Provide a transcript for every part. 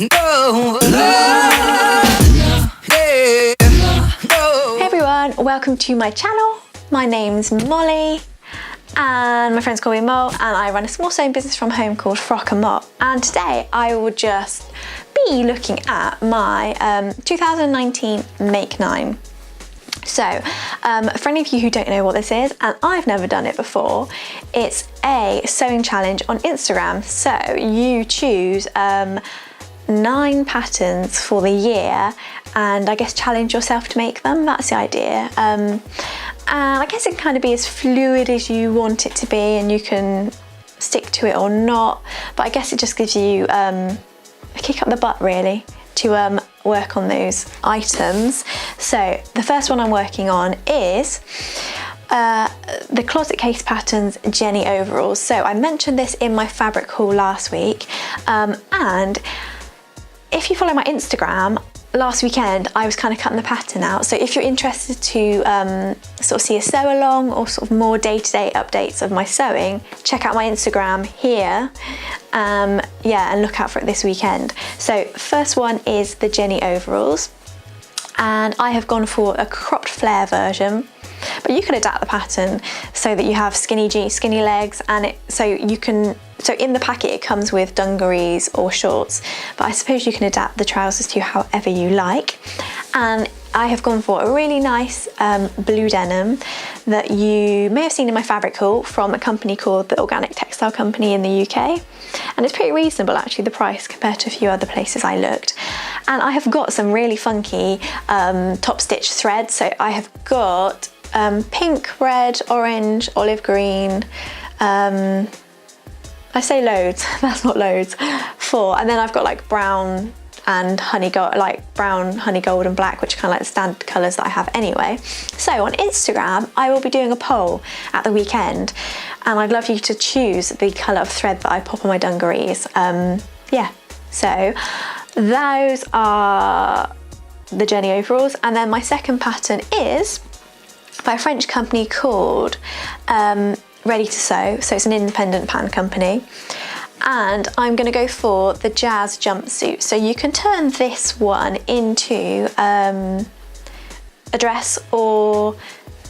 No. Hey everyone, welcome to my channel. My name's Molly and my friends call me Mo, and I run a small sewing business from home called Frock and Mop. And today I will just be looking at my 2019 Make 9. So, for any of you who don't know what this is, and I've never done it before, it's a sewing challenge on Instagram. So you choose 9 patterns for the year and I guess challenge yourself to make them. That's the idea. And I guess it can kind of be as fluid as you want it to be, and you can stick to it or not, but I guess it just gives you a kick up the butt really to work on those items. So the first one I'm working on is the closet case patterns Jenny overalls. So I mentioned this in my fabric haul last week, and if you follow my Instagram, last weekend I was kind of cutting the pattern out. So if you're interested to sort of see a sew along or sort of more day-to-day updates of my sewing, check out my Instagram here. Yeah, and look out for it this weekend. So first one is the Jenny overalls, and I have gone for a cropped flare version, but you can adapt the pattern so that you have skinny legs, and so in the packet it comes with dungarees or shorts, but I suppose you can adapt the trousers to however you like. And I have gone for a really nice blue denim that you may have seen in my fabric haul from a company called the Organic Textile Company in the UK. And it's pretty reasonable actually, the price, compared to a few other places I looked. And I have got some really funky top stitch thread. So I have got pink, red, orange, olive green, I say loads, that's not loads, 4. And then I've got like brown and honey gold, like brown, honey gold and black, which are kind of like the standard colours that I have anyway. So on Instagram, I will be doing a poll at the weekend, and I'd love you to choose the colour of thread that I pop on my dungarees. Yeah, so those are the Jenny overalls. And then my second pattern is by a French company called Ready to Sew, so it's an independent pattern company, and I'm going to go for the Jazz jumpsuit. So you can turn this one into a dress or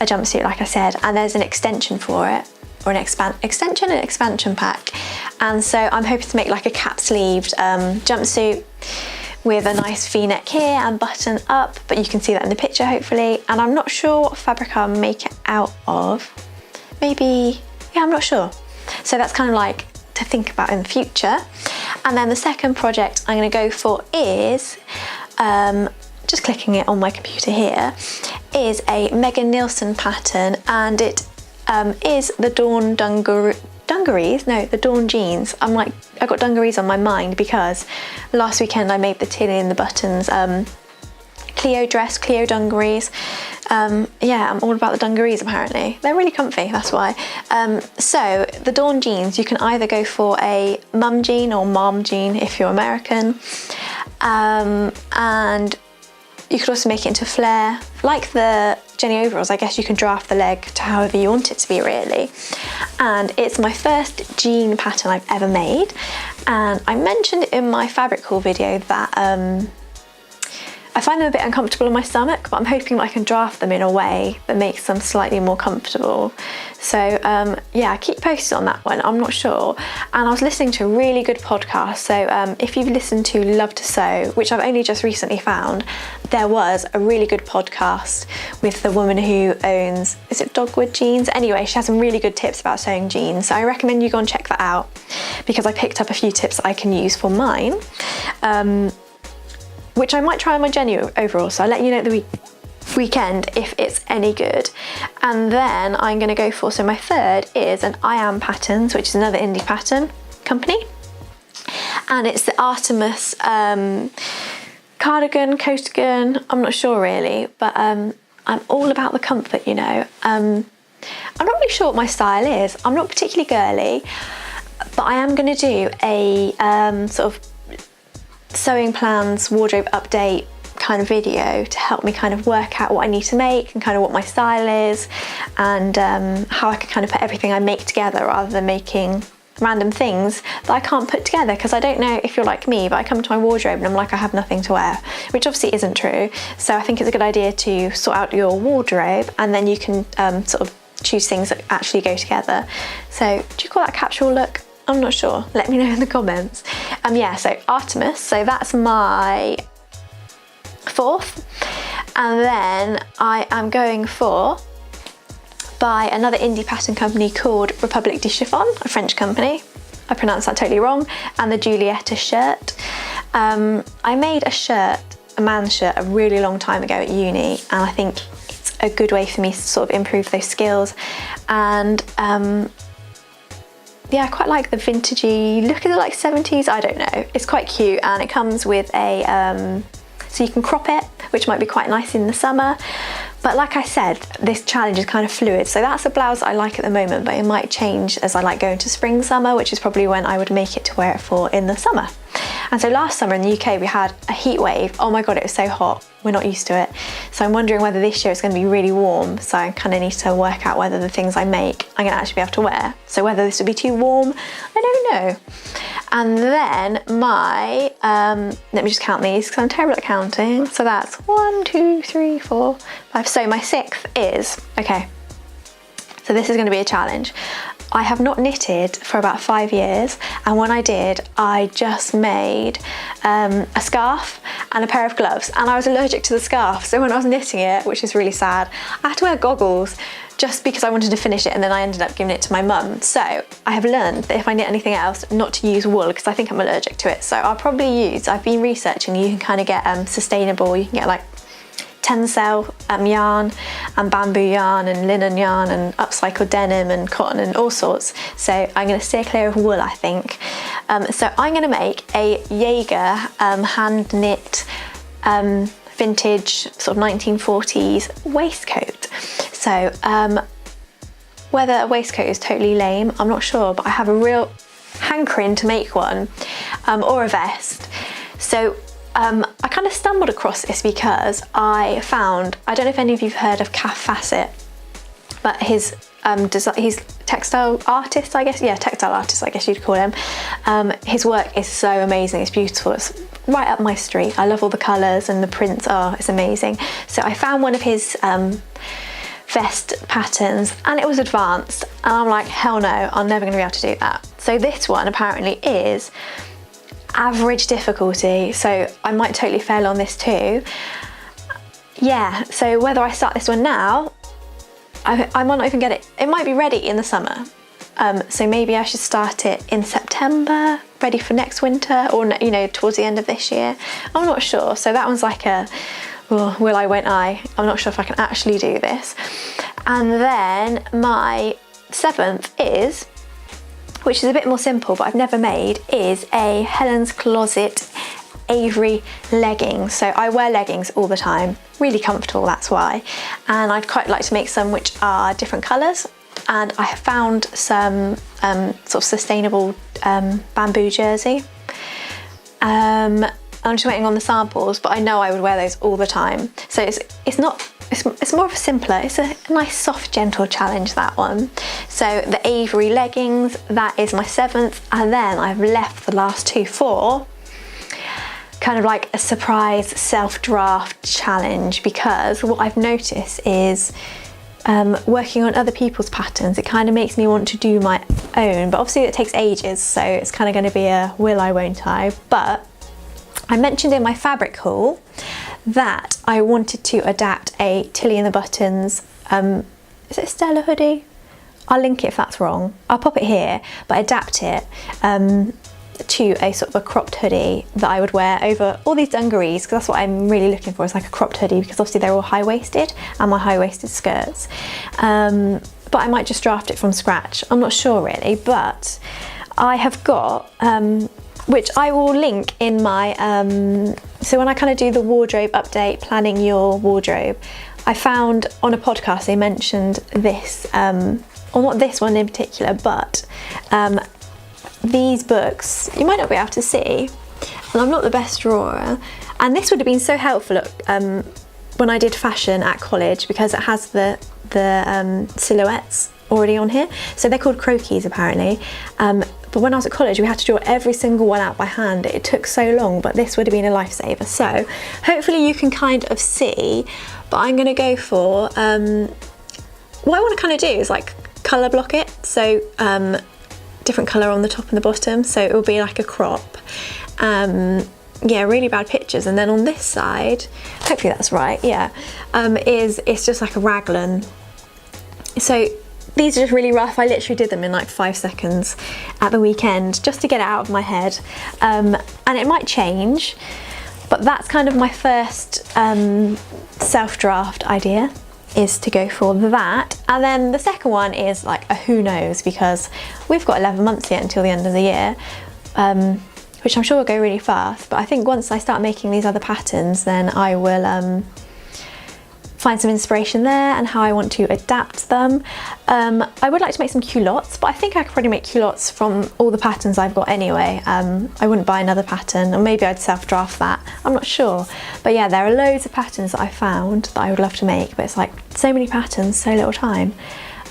a jumpsuit, like I said, and there's an extension for it, or an extension and expansion pack. And so I'm hoping to make like a cap-sleeved jumpsuit with a nice V-neck here and button up, but you can see that in the picture hopefully. And I'm not sure what fabric I'll make it out of. Maybe, yeah, I'm not sure. So that's kind of like to think about in the future. And then the second project I'm going to go for is, just clicking it on my computer here, is a Megan Nielsen pattern, and it is the Dawn dungarees, no, the Dawn jeans. I got dungarees on my mind because last weekend I made the tilly and the buttons Cleo dress, Cleo dungarees. Yeah, I'm all about the dungarees apparently. They're really comfy, that's why. So the Dawn jeans, you can either go for a mum jean or mom jean if you're American. And you could also make it into flare. Like the Jenny overalls, I guess you can draft the leg to however you want it to be really. And it's my first jean pattern I've ever made. And I mentioned in my fabric haul video that I find them a bit uncomfortable in my stomach, but I'm hoping I can draft them in a way that makes them slightly more comfortable. So yeah, keep posted on that one, I'm not sure. And I was listening to a really good podcast, so if you've listened to Love to Sew, which I've only just recently found, there was a really good podcast with the woman who owns, is it Dogwood Jeans? Anyway, she has some really good tips about sewing jeans, so I recommend you go and check that out, because I picked up a few tips that I can use for mine. Which I might try on my Jenny overall, so I'll let you know at the weekend if it's any good. And then I'm going to go for, so my third is an I Am Patterns, which is another indie pattern company, and it's the Artemis cardigan, coatigan, I'm not sure really, but I'm all about the comfort, you know. I'm not really sure what my style is. I'm not particularly girly, but I am going to do a sort of sewing plans, wardrobe update kind of video to help me kind of work out what I need to make and kind of what my style is, and how I can kind of put everything I make together rather than making random things that I can't put together, because I don't know if you're like me, but I come to my wardrobe and I'm like, I have nothing to wear, which obviously isn't true. So I think it's a good idea to sort out your wardrobe, and then you can sort of choose things that actually go together. So do you call that a capsule look? I'm not sure. Let me know in the comments. Yeah, so Artemis, so that's my 4th. And then I am going for by another indie pattern company called Republic du Chiffon, a French company. I pronounced that totally wrong. And the Juliette's shirt. I made a shirt, a man's shirt, a really long time ago at uni, and I think it's a good way for me to sort of improve those skills. And yeah, I quite like the vintagey look. Is it like 70s? I don't know. It's quite cute, and it comes with a so you can crop it, which might be quite nice in the summer. But like I said, this challenge is kind of fluid. So that's a blouse that I like at the moment, but it might change as I like going to spring, summer, which is probably when I would make it to wear it for in the summer. And so last summer in the UK, we had a heat wave. Oh my God, it was so hot. We're not used to it. So I'm wondering whether this year it's going to be really warm. So I kind of need to work out whether the things I make I'm going to actually be able to wear. So whether this will be too warm, I don't know. And then my, let me just count these because I'm terrible at counting. So that's 1, 2, 3, 4, 5. So my 6th is, okay, so this is going to be a challenge. I have not knitted for about 5 years, and when I did, I just made a scarf and a pair of gloves, and I was allergic to the scarf, so when I was knitting it, which is really sad, I had to wear goggles just because I wanted to finish it, and then I ended up giving it to my mum. So I have learned that if I knit anything else, not to use wool, because I think I'm allergic to it. So I'll probably use, I've been researching, you can kind of get sustainable, you can get like tencel yarn and bamboo yarn and linen yarn and upcycled denim and cotton and all sorts. So I'm going to steer clear of wool, I think. So I'm going to make a Jaeger hand knit vintage sort of 1940s waistcoat. So whether a waistcoat is totally lame, I'm not sure, but I have a real hankering to make one, or a vest. So I kind of stumbled across this because I found, I don't know if any of you've heard of FASSETT, but he's textile artist, I guess. Yeah, textile artist, I guess you'd call him. His work is so amazing, it's beautiful, it's right up my street. I love all the colours and the prints, it's amazing. So I found one of his vest patterns and it was advanced, and I'm like, hell no, I'm never going to be able to do that. So this one apparently is average difficulty, so I might totally fail on this too. Yeah, so whether I start this one now, I might not even get it. It might be ready in the summer. So maybe I should start it in September, ready for next winter, or you know, towards the end of this year. I'm not sure. So that one's like a, well, will I, won't I? I'm not sure if I can actually do this. And then my 7th is, which is a bit more simple, but I've never made, is a Helen's Closet Avery leggings. So I wear leggings all the time, really comfortable, that's why. And I'd quite like to make some which are different colours. And I have found some sort of sustainable bamboo jersey. I'm just waiting on the samples, but I know I would wear those all the time. So it's more of a simpler, it's a nice soft gentle challenge, that one. So the Avery leggings, that is my 7th, and then I've left the last 2 for kind of like a surprise self-draft challenge, because what I've noticed is working on other people's patterns, it kind of makes me want to do my own, but obviously it takes ages, so it's kind of going to be a will I, won't I. But I mentioned in my fabric haul that I wanted to adapt a Tilly and the Buttons, is it a Stella hoodie? I'll link it if that's wrong. I'll pop it here, but adapt it to a sort of a cropped hoodie that I would wear over all these dungarees, because that's what I'm really looking for, is like a cropped hoodie, because obviously they're all high-waisted and my high-waisted skirts. But I might just draft it from scratch. I'm not sure really, but I have got, which I will link in my, so when I kind of do the wardrobe update, planning your wardrobe, I found on a podcast they mentioned this, or not this one in particular, but these books, you might not be able to see, and I'm not the best drawer, and this would have been so helpful when I did fashion at college, because it has the silhouettes already on here. So they're called croquis apparently, but when I was at college we had to draw every single one out by hand. It took so long, but this would have been a lifesaver. So hopefully you can kind of see, but I'm going to go for, what I want to kind of do is like colour block it, so different colour on the top and the bottom, so it will be like a crop. Yeah, really bad pictures. And then on this side, hopefully that's right, yeah, it's just like a raglan. So these are just really rough. I literally did them in like 5 seconds at the weekend just to get it out of my head, and it might change, but that's kind of my first self-draft idea, is to go for that. And then the second one is like a who knows, because we've got 11 months yet until the end of the year, which I'm sure will go really fast. But I think once I start making these other patterns, then I will find some inspiration there and how I want to adapt them. I would like to make some culottes, but I think I could probably make culottes from all the patterns I've got anyway. I wouldn't buy another pattern, or maybe I'd self-draft that, I'm not sure. But yeah, there are loads of patterns that I found that I would love to make, but it's like so many patterns, so little time.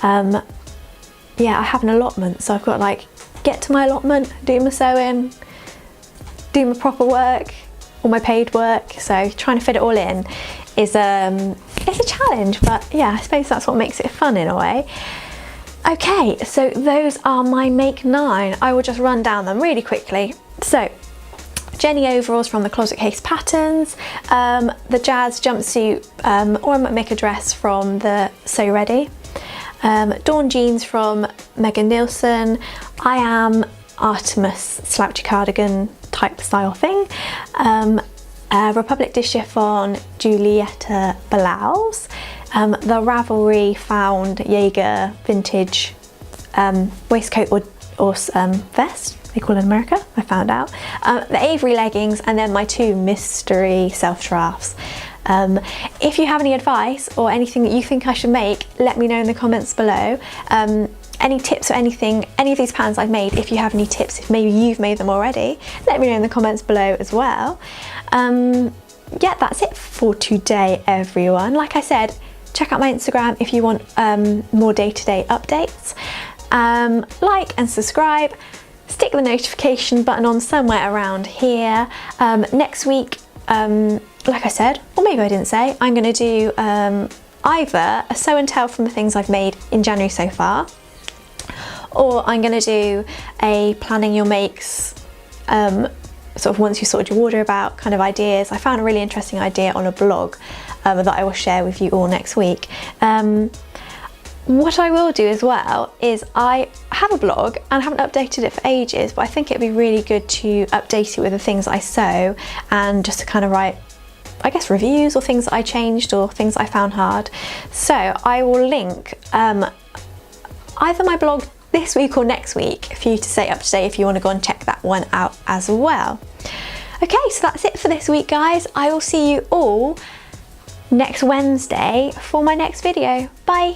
Yeah, I have an allotment, so I've got to like get to my allotment, do my sewing, do my proper work, all my paid work, so trying to fit it all in is it's a challenge, but yeah, I suppose that's what makes it fun in a way. Okay, so those are my make 9. I will just run down them really quickly. So Jenny overalls from the Closet Case Patterns, the Jazz jumpsuit, or I might make a dress from the So Ready, Dawn jeans from Megan Nielsen, I Am Artemis slouchy cardigan type style thing, Republic de Chiffon Juliette blouse, the Ravelry found Jaeger vintage waistcoat or vest, they call it in America, I found out, the Avery leggings, and then my 2 mystery self-drafts. If you have any advice or anything that you think I should make, let me know in the comments below. Any tips or anything, any of these patterns I've made, if you have any tips, if maybe you've made them already, let me know in the comments below as well. Yeah, that's it for today, everyone. Like I said, check out my Instagram if you want more day-to-day updates. Like and subscribe, stick the notification button on somewhere around here. Next week, like I said, or maybe I didn't say, I'm going to do either a show and tell from the things I've made in January so far, or I'm going to do a planning your makes, sort of once you sorted your wardrobe out kind of ideas. I found a really interesting idea on a blog that I will share with you all next week. What I will do as well is I have a blog and I haven't updated it for ages, but I think it'd be really good to update it with the things I sew and just to kind of write, I guess, reviews or things that I changed or things I found hard. So I will link either my blog this week or next week for you to stay up to date if you want to go and check that one out as well. Okay, so that's it for this week, guys. I will see you all next Wednesday for my next video. Bye.